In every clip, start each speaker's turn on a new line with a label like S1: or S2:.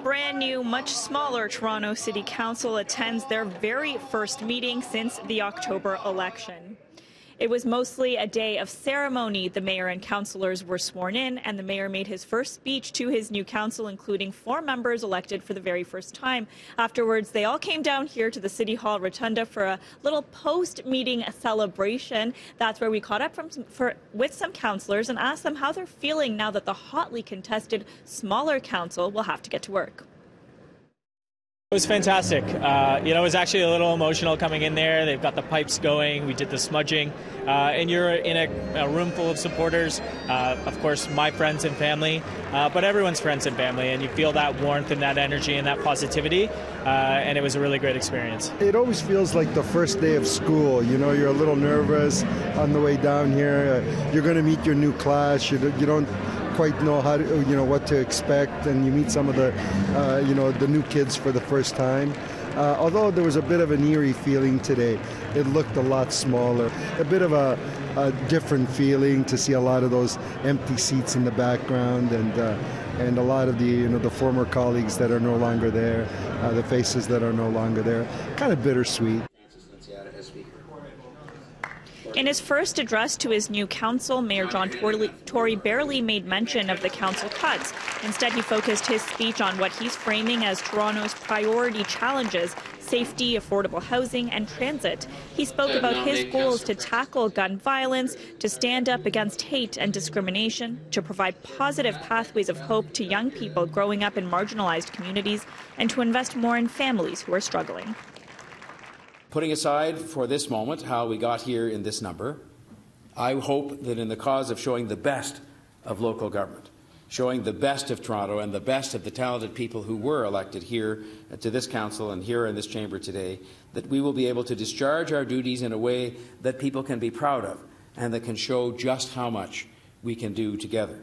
S1: brand new, much smaller Toronto City Council attends their very first meeting since the October election. It was mostly a day of ceremony. The mayor and councillors were sworn in, and the mayor made his first speech to his new council, including 4 members elected for the very first time. Afterwards, they all came down here to the City Hall Rotunda for a little post-meeting celebration. That's where we caught up with some councillors and asked them how they're feeling now that the hotly contested smaller council will have to get to work.
S2: It was fantastic. It was actually a little emotional coming in there. They've got the pipes going. We did the smudging. And you're in a room full of supporters, of course, my friends and family, but everyone's friends and family. And you feel that warmth and that energy and that positivity. And it was a really great experience.
S3: It always feels like the first day of school. You know, you're a little nervous on the way down here. You're going to meet your new class. You don't quite know how to, what to expect, and you meet some of the, the new kids for the first time. Although there was a bit of an eerie feeling today, it looked a lot smaller, a bit of a different feeling to see a lot of those empty seats in the background, and a lot of the former colleagues that are no longer there, the faces that are no longer there. Kind of bittersweet.
S1: In his first address to his new council, Mayor John Tory barely made mention of the council cuts. Instead, he focused his speech on what he's framing as Toronto's priority challenges: safety, affordable housing, and transit. He spoke about his goals to tackle gun violence, to stand up against hate and discrimination, to provide positive pathways of hope to young people growing up in marginalized communities, and to invest more in families who are struggling.
S4: Putting aside for this moment how we got here in this number, I hope that in the cause of showing the best of local government, showing the best of Toronto and the best of the talented people who were elected here to this council and here in this chamber today, that we will be able to discharge our duties in a way that people can be proud of and that can show just how much we can do together.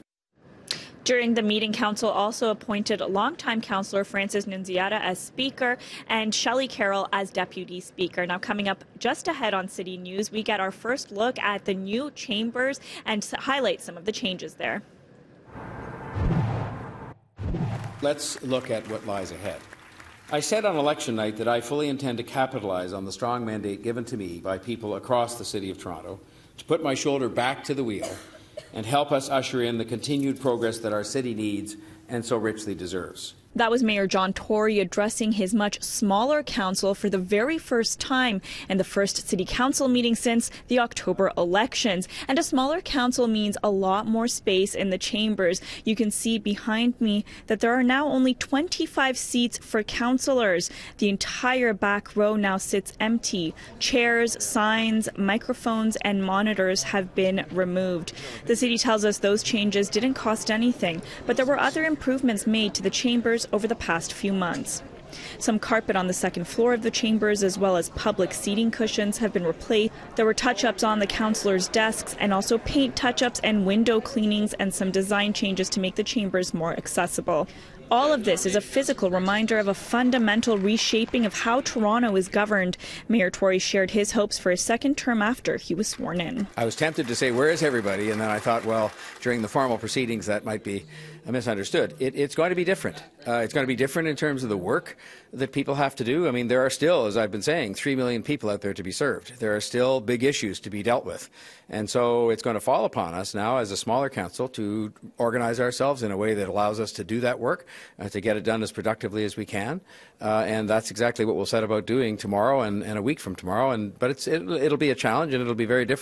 S1: During the meeting, Council also appointed longtime councillor Francis Nunziata as Speaker and Shelley Carroll as Deputy Speaker. Now, coming up just ahead on City News, we get our first look at the new chambers and highlight some of the changes there.
S4: Let's look at what lies ahead. I said on election night that I fully intend to capitalize on the strong mandate given to me by people across the City of Toronto to put my shoulder back to the wheel and help us usher in the continued progress that our city needs and so richly deserves.
S1: That was Mayor John Tory addressing his much smaller council for the very first time and the first city council meeting since the October elections. And a smaller council means a lot more space in the chambers. You can see behind me that there are now only 25 seats for councillors. The entire back row now sits empty. Chairs, signs, microphones and monitors have been removed. The city tells us those changes didn't cost anything, but there were other improvements made to the chambers over the past few months. Some carpet on the second floor of the chambers, as well as public seating cushions, have been replaced. There were touch-ups on the councillors' desks and also paint touch-ups and window cleanings and some design changes to make the chambers more accessible. All of this is a physical reminder of a fundamental reshaping of how Toronto is governed. Mayor Tory shared his hopes for his second term after he was sworn in.
S4: I was tempted to say, where is everybody? And then I thought, well, during the formal proceedings, that might be misunderstood. It's going to be different. It's going to be different in terms of the work that people have to do. I mean, there are still, as I've been saying, 3 million people out there to be served. There are still big issues to be dealt with. And so it's going to fall upon us now as a smaller council to organize ourselves in a way that allows us to do that work, to get it done as productively as we can. And that's exactly what we'll set about doing tomorrow and a week from tomorrow. But it'll be a challenge and it'll be very different.